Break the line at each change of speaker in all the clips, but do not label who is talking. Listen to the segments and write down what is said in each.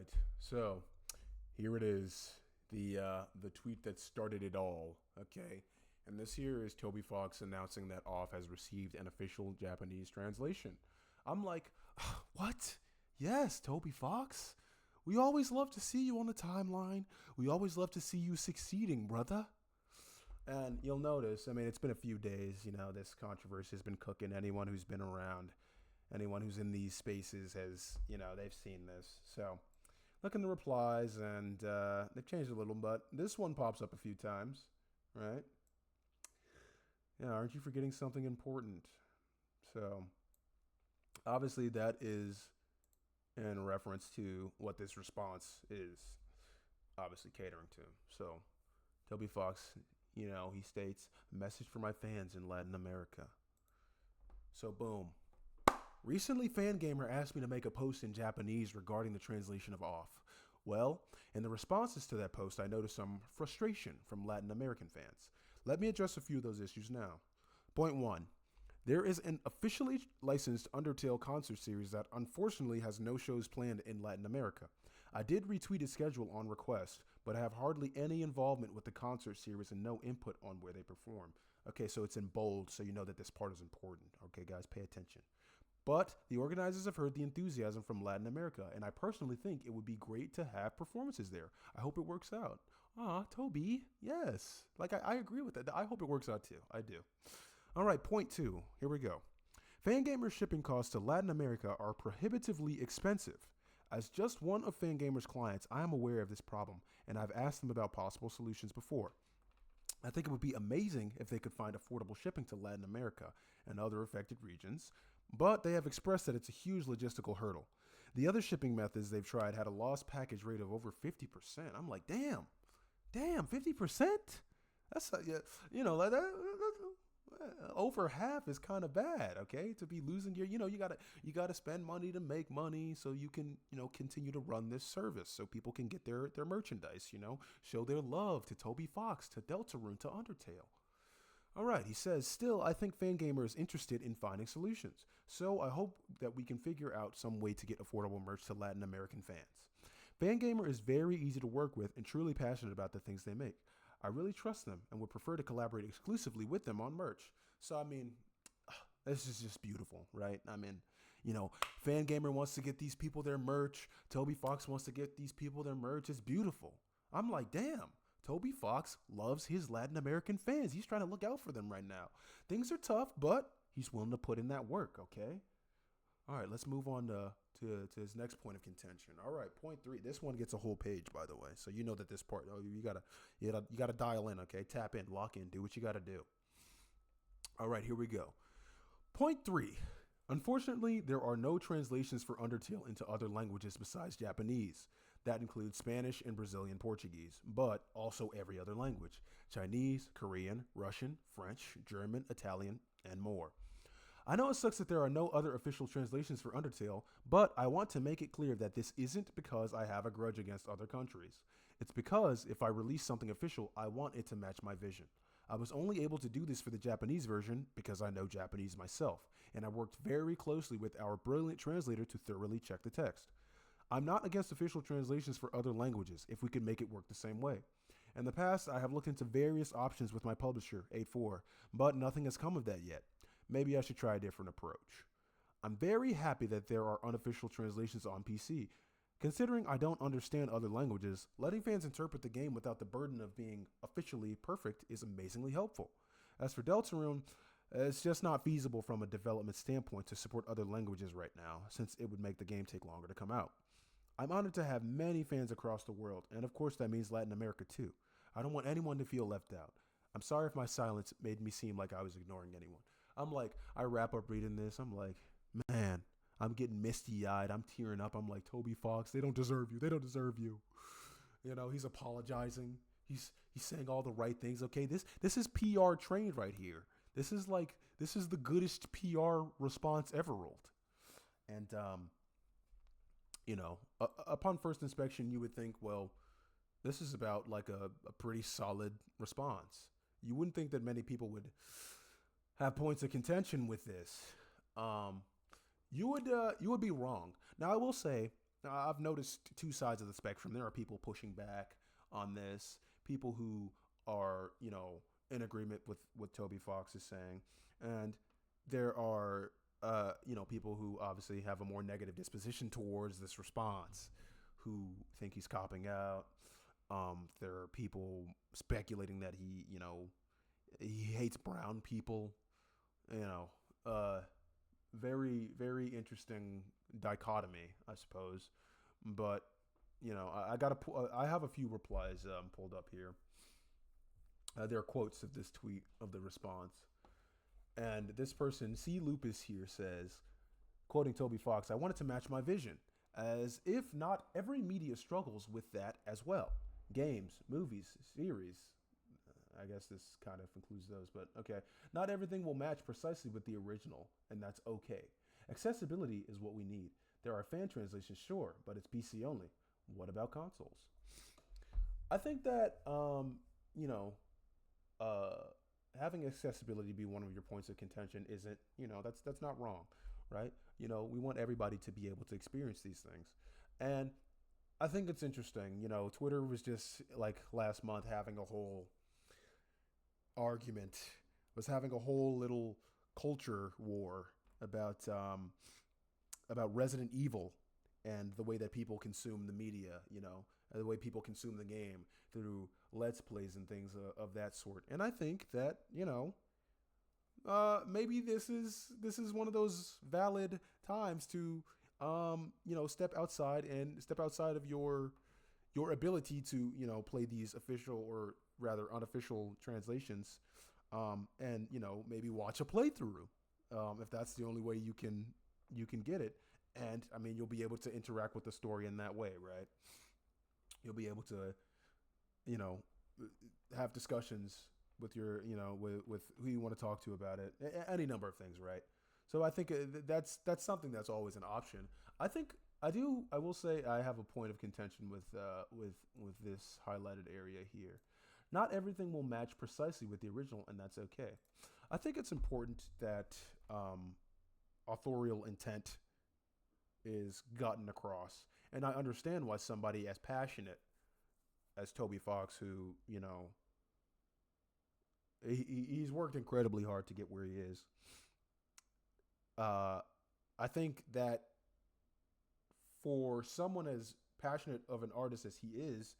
right. So here it is, the tweet that started it all. Okay, and this here is Toby Fox announcing that Off has received an official Japanese translation. I'm like, what? Yes, Toby Fox. We always love to see you on the timeline. We always love to see you succeeding, brother. And you'll notice, I mean, it's been a few days. This controversy has been cooking. Anyone who's been around, anyone who's in these spaces has, they've seen this. So look in the replies, and they've changed a little, but this one pops up a few times, right? Yeah, aren't you forgetting something important? So obviously that is in reference to what this response is obviously catering to. So Toby Fox, he states, message for my fans in Latin America. So boom. Recently, Fangamer asked me to make a post in Japanese regarding the translation of Off. Well, in the responses to that post, I noticed some frustration from Latin American fans. Let me address a few of those issues now. Point 1. There is an officially licensed Undertale concert series that unfortunately has no shows planned in Latin America. I did retweet its schedule on request, but I have hardly any involvement with the concert series and no input on where they perform. Okay, so it's in bold, so you know that this part is important. Okay, guys, pay attention. But the organizers have heard the enthusiasm from Latin America, and I personally think it would be great to have performances there. I hope it works out. Toby, yes. I agree with that. I hope it works out too. I do. All right, point 2. Here we go. Fangamer's shipping costs to Latin America are prohibitively expensive. As just one of Fangamer's clients, I am aware of this problem, and I've asked them about possible solutions before. I think it would be amazing if they could find affordable shipping to Latin America and other affected regions, but they have expressed that it's a huge logistical hurdle. The other shipping methods they've tried had a lost package rate of over 50%. I'm like, damn, 50%? That's, like that. Over half is kind of bad, okay? To be losing your, you gotta spend money to make money so you can, continue to run this service so people can get their merchandise, show their love to Toby Fox, to Deltarune, to Undertale. All right, he says, still, I think Fangamer is interested in finding solutions. So I hope that we can figure out some way to get affordable merch to Latin American fans. Fangamer is very easy to work with and truly passionate about the things they make. I really trust them and would prefer to collaborate exclusively with them on merch. So, I mean, this is just beautiful, right? I mean, Fangamer wants to get these people their merch. Toby Fox wants to get these people their merch. It's beautiful. I'm like, damn. Toby Fox loves his Latin American fans. He's trying to look out for them right now. Things are tough, but he's willing to put in that work, okay? All right, let's move on to his next point of contention. All right, point 3. This one gets a whole page, by the way. So you know that this part, you gotta dial in, okay? Tap in, lock in, do what you gotta do. All right, here we go. Point 3. Unfortunately, there are no translations for Undertale into other languages besides Japanese. That includes Spanish and Brazilian Portuguese, but also every other language: Chinese, Korean, Russian, French, German, Italian, and more. I know it sucks that there are no other official translations for Undertale, but I want to make it clear that this isn't because I have a grudge against other countries. It's because if I release something official, I want it to match my vision. I was only able to do this for the Japanese version because I know Japanese myself, and I worked very closely with our brilliant translator to thoroughly check the text. I'm not against official translations for other languages if we can make it work the same way. In the past, I have looked into various options with my publisher, 8-4, but nothing has come of that yet. Maybe I should try a different approach. I'm very happy that there are unofficial translations on PC. Considering I don't understand other languages, letting fans interpret the game without the burden of being officially perfect is amazingly helpful. As for Deltarune, it's just not feasible from a development standpoint to support other languages right now, since it would make the game take longer to come out. I'm honored to have many fans across the world, and of course that means Latin America too. I don't want anyone to feel left out. I'm sorry if my silence made me seem like I was ignoring anyone. I wrap up reading this. I'm like, man, I'm getting misty-eyed. I'm tearing up. I'm like, Toby Fox, they don't deserve you. They don't deserve you. He's apologizing. He's saying all the right things. Okay, this is PR trained right here. This is the goodest PR response ever rolled. And upon first inspection, you would think, well, this is about like a pretty solid response. You wouldn't think that many people would have points of contention with this. You would be wrong. Now, I will say, Now, I've noticed two sides of the spectrum. There are people pushing back on this, people who are, in agreement with what Toby Fox is saying, and there are, people who obviously have a more negative disposition towards this response, who think he's copping out. There are people speculating that he hates brown people. You know, very very interesting dichotomy, I suppose. But I have a few replies pulled up here. There are quotes of this tweet of the response, and this person C Lupus here says, quoting Toby Fox, "I wanted to match my vision, as if not every media struggles with that as well. Games, movies, series." I guess this kind of includes those, but okay. "Not everything will match precisely with the original, and that's okay. Accessibility is what we need. There are fan translations, sure, but it's PC only. What about consoles?" I think that, having accessibility be one of your points of contention isn't, that's not wrong, right? We want everybody to be able to experience these things. And I think it's interesting. Twitter was just like last month having a whole argument, was having a whole little culture war about Resident Evil and the way that people consume the media, and the way people consume the game through Let's Plays and things of that sort. And I think that, maybe this is one of those valid times to, step outside of your ability to, play these official or rather unofficial translations, and maybe watch a playthrough, if that's the only way you can get it. And I mean, you'll be able to interact with the story in that way, right? You'll be able to, have discussions with your, with who you want to talk to about it, any number of things, right? So I think that's something that's always an option. I will say I have a point of contention with this highlighted area here. Not everything will match precisely with the original, and that's okay. I think it's important that authorial intent is gotten across, and I understand why somebody as passionate as Toby Fox, who he's worked incredibly hard to get where he is. I think that for someone as passionate of an artist as he is,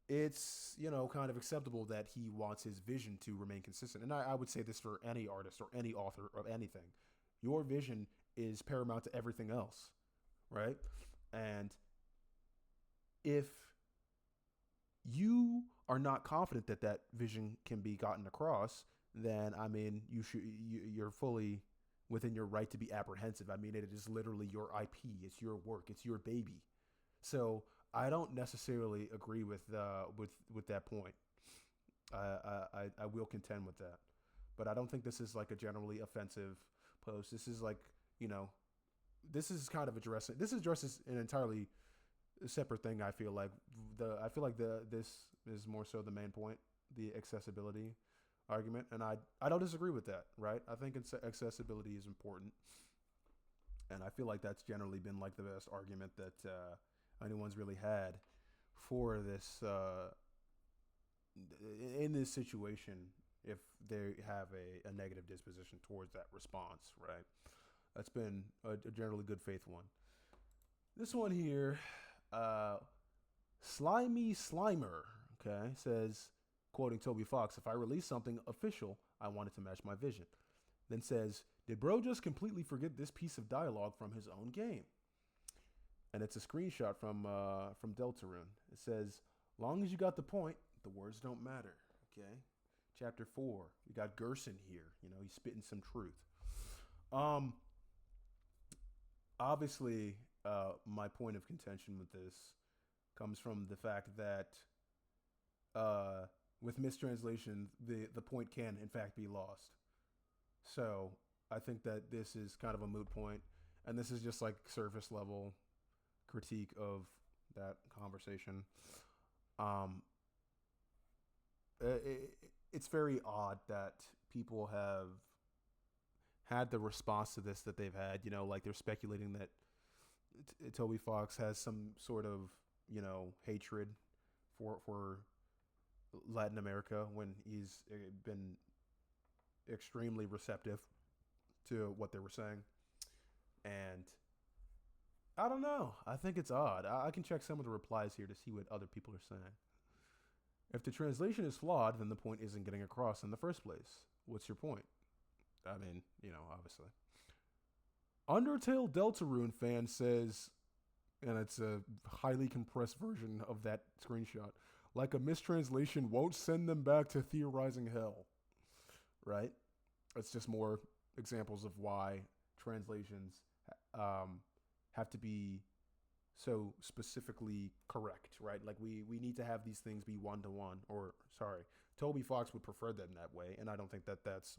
it's, kind of acceptable that he wants his vision to remain consistent. And I would say this for any artist or any author of anything. Your vision is paramount to everything else, right? And if you are not confident that that vision can be gotten across, then, I mean, you're fully within your right to be apprehensive. I mean, it is literally your IP. It's your work. It's your baby. So I don't necessarily agree with that point. I will contend with that, but I don't think this is like a generally offensive post. This is like, this is kind of addressing. This addresses an entirely separate thing. I feel like this is more so the main point, the accessibility argument, and I don't disagree with that. Right? I think accessibility is important, and I feel like that's generally been like the best argument that anyone's really had for this in this situation, if they have a negative disposition towards that response, right? That's been a generally good faith one. This one here, Slimy Slimer, okay, says, quoting Toby Fox, "If I release something official, I want it to match my vision." Then says, "Did bro just completely forget this piece of dialogue from his own game?" And it's a screenshot from Deltarune. It says, "Long as you got the point, the words don't matter." Okay, chapter 4. We got Gerson here. He's spitting some truth. Obviously, my point of contention with this comes from the fact that with mistranslation, the point can in fact be lost. So I think that this is kind of a moot point, and this is just like surface level critique of that conversation. It's very odd that people have had the response to this that they've had. Like they're speculating that Toby Fox has some sort of hatred for Latin America when he's been extremely receptive to what they were saying. And I don't know. I think it's odd. I can check some of the replies here to see what other people are saying. If the translation is flawed, then the point isn't getting across in the first place. What's your point? I mean, obviously. Undertale Deltarune fan says, and it's a highly compressed version of that screenshot, like a mistranslation won't send them back to theorizing hell. Right? It's just more examples of why translations have to be so specifically correct, right? Like we need to have these things be one to one. Or sorry, Toby Fox would prefer them that way, and I don't think that's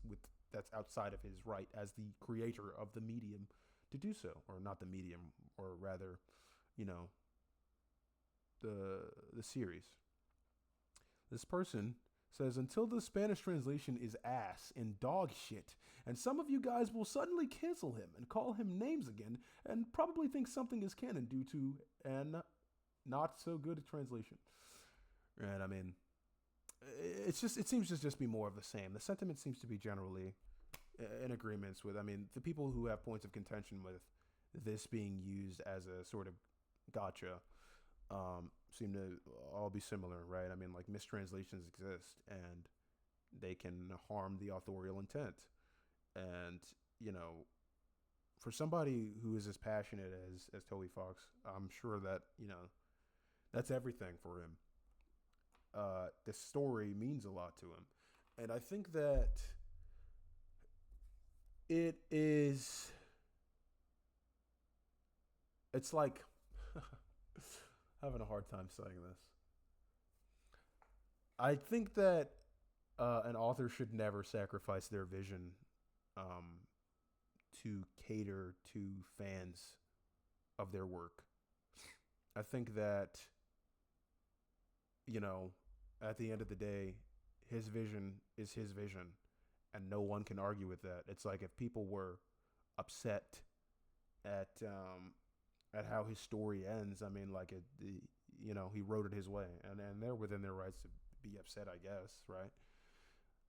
outside of his right as the creator of the medium to do so, or not the medium, or rather, the series. This person says, until the Spanish translation is ass and dog shit, and some of you guys will suddenly cancel him and call him names again, and probably think something is canon due to an not so good translation. And I mean, it seems to just be more of the same. The sentiment seems to be generally in agreements with, I mean, the people who have points of contention with this being used as a sort of gotcha seem to all be similar, right? I mean, like, mistranslations exist and they can harm the authorial intent. And, for somebody who is as passionate as Toby Fox, I'm sure that, that's everything for him. This story means a lot to him. And I think that it's like, having a hard time saying this. I think that an author should never sacrifice their vision to cater to fans of their work. I think that, at the end of the day, his vision is his vision, and no one can argue with that. It's like if people were upset at how his story ends. I mean, like he wrote it his way, and they're within their rights to be upset, I guess, right?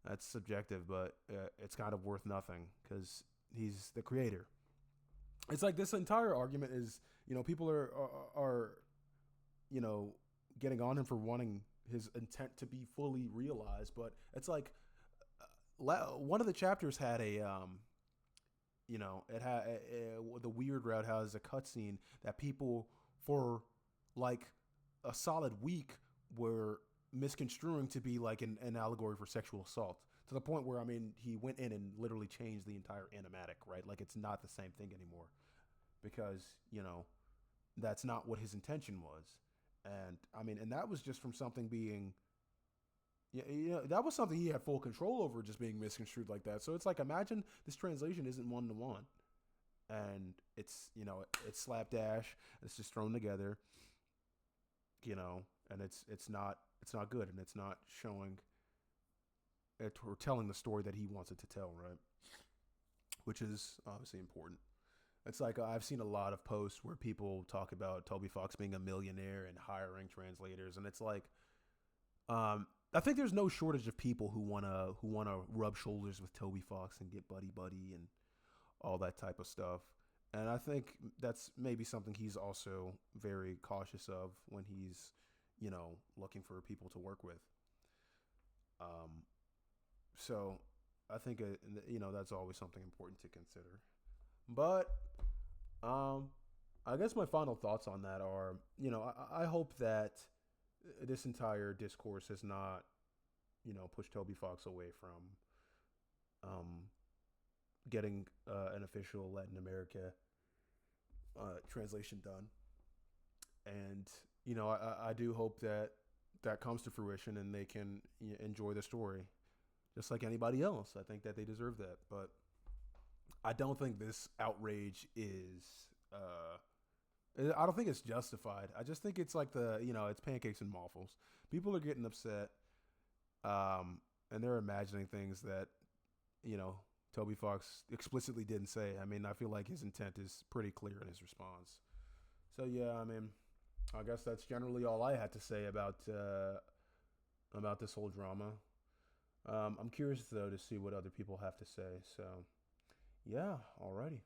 That's subjective, but it's kind of worth nothing because he's the creator. It's like this entire argument is, people are getting on him for wanting his intent to be fully realized, but it's like one of the chapters had it had the weird route has a cutscene that people for like a solid week were misconstruing to be like an allegory for sexual assault, to the point where, I mean, he went in and literally changed the entire animatic, right? Like, it's not the same thing anymore because, that's not what his intention was. And I mean, and that was just from something being, that was something he had full control over, just being misconstrued like that. So it's like, imagine this translation isn't one to one, and it's it's slapdash, it's just thrown together, and it's not good, and it's not showing it or telling the story that he wants it to tell, right? Which is obviously important. It's like I've seen a lot of posts where people talk about Toby Fox being a millionaire and hiring translators, and it's like, I think there's no shortage of people who wanna rub shoulders with Toby Fox and get buddy and all that type of stuff. And I think that's maybe something he's also very cautious of when he's, looking for people to work with. So I think that's always something important to consider. But I guess my final thoughts on that are, I hope that this entire discourse has not, pushed Toby Fox away from getting an official Latin America translation done. And, I do hope that comes to fruition and they can enjoy the story just like anybody else. I think that they deserve that. But I don't think this outrage is, I don't think it's justified. I just think it's like it's pancakes and waffles. People are getting upset, and they're imagining things that, Toby Fox explicitly didn't say. I mean, I feel like his intent is pretty clear in his response. So yeah, I mean, I guess that's generally all I had to say about this whole drama. I'm curious though to see what other people have to say. So yeah, alrighty.